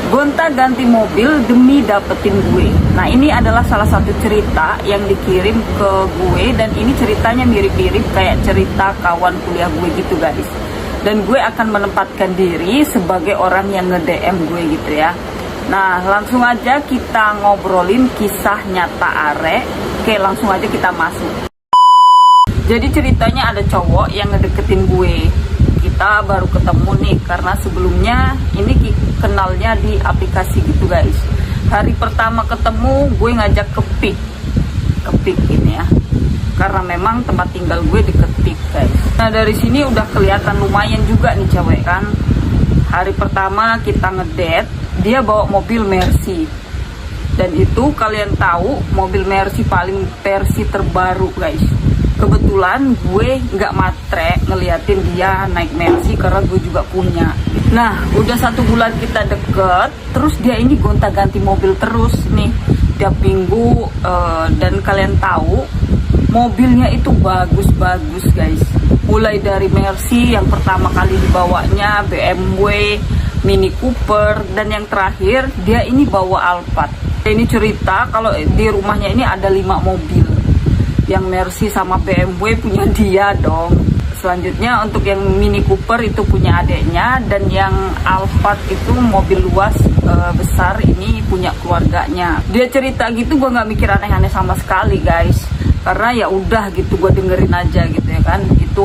gonta-ganti mobil demi dapetin gue. Nah, ini adalah salah satu cerita yang dikirim ke gue, dan ini ceritanya mirip-mirip kayak cerita kawan kuliah gue gitu guys. Dan gue akan menempatkan diri sebagai orang yang nge-DM gue gitu ya. Nah, langsung aja kita ngobrolin kisah nyata Are. Oke, langsung aja kita masuk. Jadi ceritanya ada cowok yang ngedeketin gue. Kita baru ketemu nih, karena sebelumnya ini kenalnya di aplikasi gitu guys. Hari pertama ketemu gue ngajak ke Pik ini ya, karena memang tempat tinggal gue deket Pik guys. Nah, dari sini udah kelihatan lumayan juga nih cewek kan. Hari pertama kita ngedate, dia bawa mobil Mercy. Dan itu kalian tahu mobil Mercy paling versi terbaru guys. Kebetulan gue nggak matre ngeliatin dia naik Mercy karena gue juga punya. Nah, udah 1 bulan kita deket, terus dia ini gonta-ganti mobil terus nih tiap minggu. Dan kalian tahu mobilnya itu bagus-bagus guys. Mulai dari Mercy yang pertama kali dibawanya, BMW, Mini Cooper, dan yang terakhir dia ini bawa Alphard. Ini cerita kalau di rumahnya ini ada 5 mobil. Yang Mercy sama BMW punya dia dong. Selanjutnya untuk yang Mini Cooper itu punya adeknya, dan yang Alphard itu mobil luas besar ini punya keluarganya. Dia cerita gitu, gue nggak mikir aneh-aneh sama sekali guys, karena ya udah gitu, gue dengerin aja gitu ya kan. Itu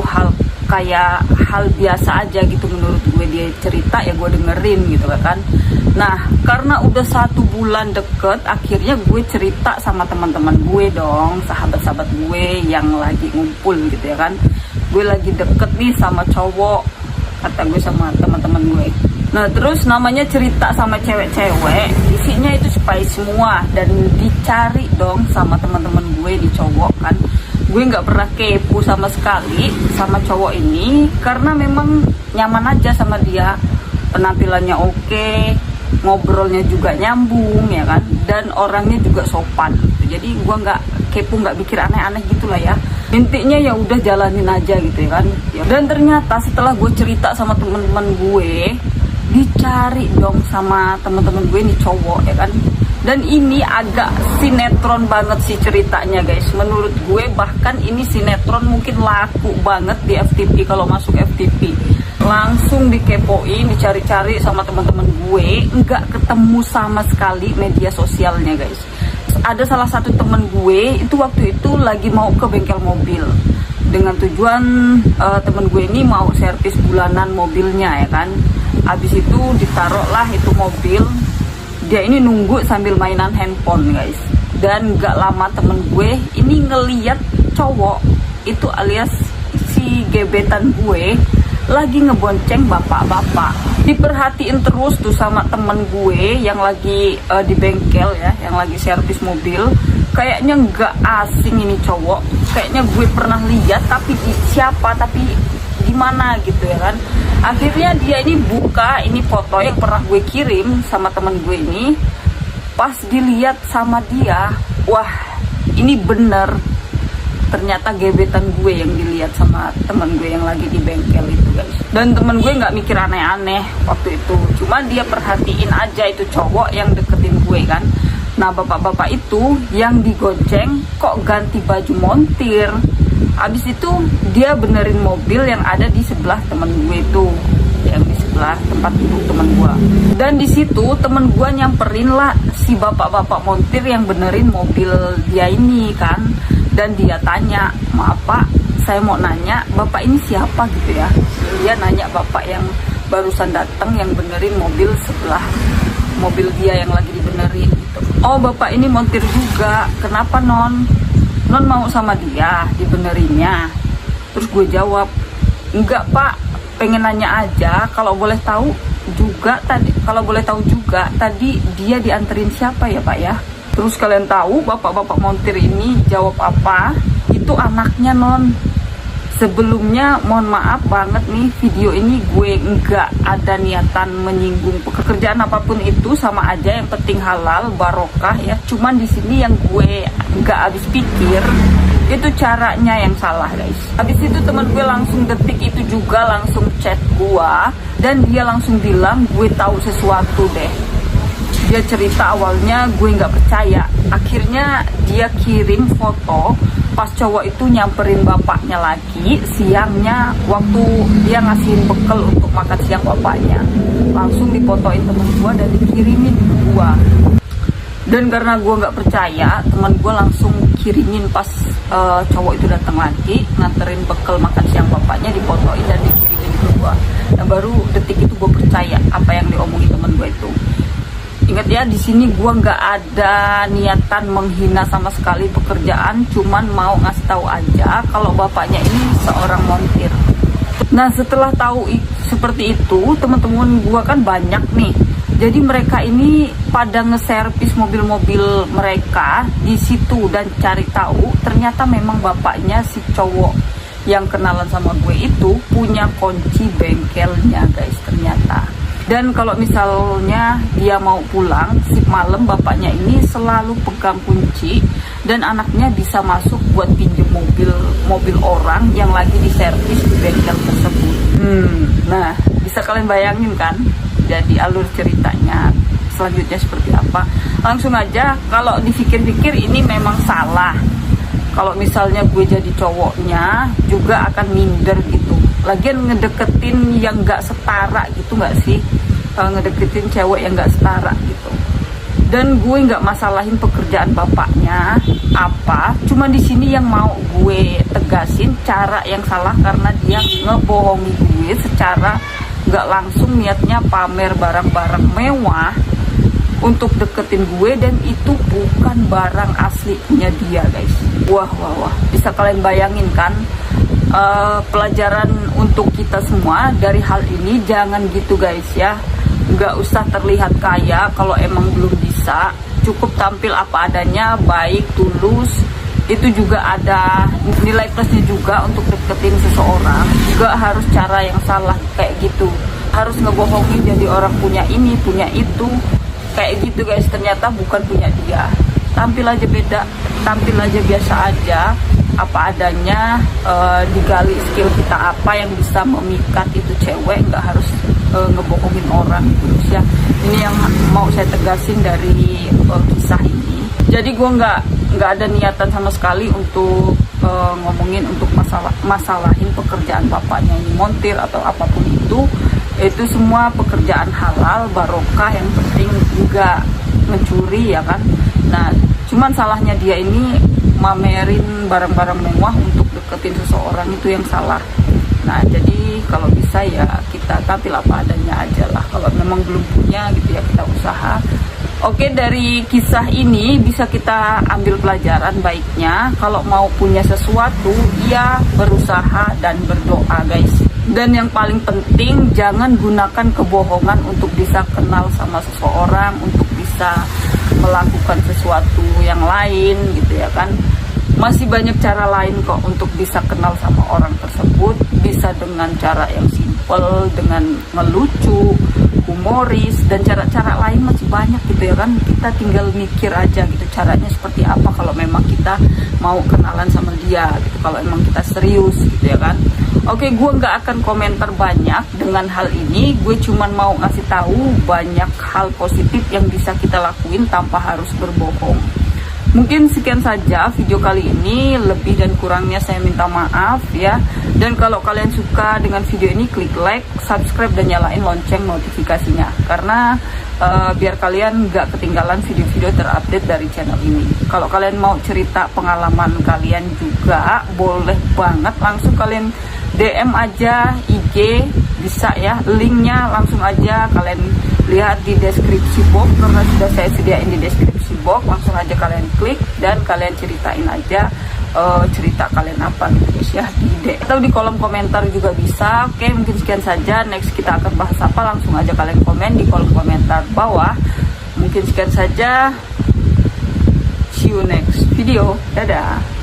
kayak hal biasa aja gitu menurut gue. Dia cerita ya gue dengerin gitu kan. Nah, karena udah 1 bulan deket, akhirnya gue cerita sama teman-teman gue dong, sahabat-sahabat gue yang lagi ngumpul gitu ya kan. Gue lagi deket nih sama cowok, kata gue sama teman-teman gue. Nah, terus namanya cerita sama cewek-cewek, isinya itu spice semua, dan dicari dong sama teman-teman gue di cowok kan. Gue nggak pernah kepo sama sekali sama cowok ini, karena memang nyaman aja sama dia. Penampilannya oke, ngobrolnya juga nyambung ya kan, dan orangnya juga sopan gitu. Jadi gue nggak kepo, nggak mikir aneh-aneh gitulah ya. Intinya ya udah jalanin aja gitu ya kan. Dan ternyata setelah gue cerita sama teman-teman gue, dicari dong sama teman-teman gue nih cowok ya kan. Dan ini agak sinetron banget sih ceritanya guys. Menurut gue bahkan ini sinetron mungkin laku banget di FTP kalau masuk FTP. Langsung dikepoin, dicari-cari sama teman-teman gue, nggak ketemu sama sekali media sosialnya guys. Ada salah satu temen gue itu waktu itu lagi mau ke bengkel mobil dengan tujuan temen gue ini mau servis bulanan mobilnya ya kan. Habis itu ditaruhlah itu mobil, dia ini nunggu sambil mainan handphone guys. Dan nggak lama temen gue ini ngeliat cowok itu alias si gebetan gue lagi ngebonceng bapak-bapak. Diperhatiin terus tuh sama temen gue yang lagi di bengkel ya, yang lagi servis mobil. Kayaknya nggak asing ini cowok, kayaknya gue pernah lihat, tapi siapa, tapi gimana gitu ya kan. Akhirnya dia ini buka ini foto yang pernah gue kirim sama temen gue ini. Pas dilihat sama dia, wah ini bener, ternyata gebetan gue yang dilihat sama temen gue yang lagi di bengkel itu guys. Dan temen gue nggak mikir aneh-aneh waktu itu, cuma dia perhatiin aja itu cowok yang deketin gue kan. Nah, bapak-bapak itu yang digonceng kok ganti baju montir. Abis itu dia benerin mobil yang ada di sebelah temen gue itu, yang di sebelah tempat duduk temen gue. Dan di situ temen gue nyamperin lah si bapak-bapak montir yang benerin mobil dia ini kan. Dan dia tanya, maaf pak, saya mau nanya bapak ini siapa gitu ya. Dia nanya bapak yang barusan datang yang benerin mobil sebelah mobil dia yang lagi dibenerin gitu. Oh, bapak ini montir juga, kenapa non? Non mau sama dia dibenerinnya. Terus gue jawab, enggak pak, pengen nanya aja, kalau boleh tahu juga tadi dia dianterin siapa ya pak ya. Terus kalian tahu bapak-bapak montir ini jawab apa? Itu anaknya non. Sebelumnya mohon maaf banget nih, video ini gue nggak ada niatan menyinggung pekerjaan apapun itu, sama aja yang penting halal barokah ya. Cuman di sini yang gue nggak habis pikir itu caranya yang salah guys. Habis itu teman gue langsung detik itu juga langsung chat gue, dan dia langsung bilang gue tahu sesuatu deh. dia cerita awalnya gue nggak percaya. Akhirnya dia kirim foto pas cowok itu nyamperin bapaknya lagi siangnya, waktu dia ngasihin bekal untuk makan siang bapaknya. Langsung difotoin temen gue dan dikirimin ke gue. Dan karena gue nggak percaya, teman gue langsung kirimin pas cowok itu datang lagi nganterin bekal makan siang bapaknya, difotoin dan dikirimin ke gue. Nah baru detik itu gue percaya apa yang diomongin temen gue itu. Ingat ya, di sini gue nggak ada niatan menghina sama sekali pekerjaan, cuman mau ngasih tahu aja kalau bapaknya ini seorang montir. Nah setelah tahu seperti itu, teman-teman gue kan banyak nih. Jadi mereka ini pada nge-servis mobil-mobil mereka di situ dan cari tahu ternyata memang bapaknya si cowok yang kenalan sama gue itu punya kunci bengkelnya guys ternyata. Dan kalau misalnya dia mau pulang sip malam, bapaknya ini selalu pegang kunci dan anaknya bisa masuk buat pinjem mobil orang yang lagi diservis di bengkel tersebut. Nah bisa kalian bayangin kan? Jadi alur ceritanya selanjutnya seperti apa. Langsung aja, kalau dipikir-pikir ini memang salah. Kalau misalnya gue jadi cowoknya juga akan minder gitu. Lagian ngedeketin yang gak setara gitu gak sih? Ngedeketin cewek yang gak setara gitu. Dan gue gak masalahin pekerjaan bapaknya apa, cuma di sini yang mau gue tegasin cara yang salah karena dia ngebohongi gue secara nggak langsung, niatnya pamer barang-barang mewah untuk deketin gue dan itu bukan barang aslinya dia guys. Wah bisa kalian bayangin kan? Pelajaran untuk kita semua dari hal ini, jangan gitu guys ya. Nggak usah terlihat kaya kalau emang belum bisa, cukup tampil apa adanya, baik, tulus. Itu juga ada nilai plusnya juga untuk deketin seseorang. Gak harus cara yang salah kayak gitu, harus ngebohongin jadi orang punya ini punya itu kayak gitu guys. Ternyata bukan punya dia. Tampil aja beda, tampil aja biasa aja, apa adanya, digali skill kita apa yang bisa memikat itu cewek. Gak harus ngebohongin orang terus ya. Ini yang mau saya tegasin dari kisah ini. Jadi gue nggak ada niatan sama sekali untuk ngomongin untuk masalahin pekerjaan bapaknya ini montir atau apapun itu semua pekerjaan halal barokah, yang penting nggak mencuri ya kan. Nah cuman salahnya dia ini mamerin barang-barang mewah untuk deketin seseorang, itu yang salah. Nah jadi kalau bisa ya kita tampil apa adanya aja lah. Kalau memang belum punya gitu ya kita usaha. Oke, dari kisah ini bisa kita ambil pelajaran baiknya. Kalau mau punya sesuatu, ya berusaha dan berdoa guys. Dan yang paling penting, jangan gunakan kebohongan untuk bisa kenal sama seseorang, untuk bisa melakukan sesuatu yang lain gitu ya kan. Masih banyak cara lain kok untuk bisa kenal sama orang tersebut. Bisa dengan cara yang simple, dengan ngelucu, humoris, dan cara-cara lain masih banyak gitu ya kan. Kita tinggal mikir aja gitu caranya seperti apa kalau memang kita mau kenalan sama dia gitu, kalau memang kita serius gitu ya kan. Oke, gue nggak akan komentar banyak dengan hal ini. Gue cuman mau ngasih tahu banyak hal positif yang bisa kita lakuin tanpa harus berbohong. Mungkin sekian saja video kali ini, lebih dan kurangnya saya minta maaf ya. Dan kalau kalian suka dengan video ini, klik like, subscribe, dan nyalain lonceng notifikasinya. Karena biar kalian gak ketinggalan video-video terupdate dari channel ini. Kalau kalian mau cerita pengalaman kalian juga, boleh banget langsung kalian DM aja IG, bisa ya. Linknya langsung aja kalian lihat di deskripsi box, karena sudah saya sediain di deskripsi box. Langsung aja kalian klik dan kalian ceritain aja cerita kalian apa gitu guys ya, di DM atau di kolom komentar juga bisa. Oke, mungkin sekian saja. Next kita akan bahas apa, langsung aja kalian komen di kolom komentar bawah. Mungkin sekian saja, see you next video, dadah.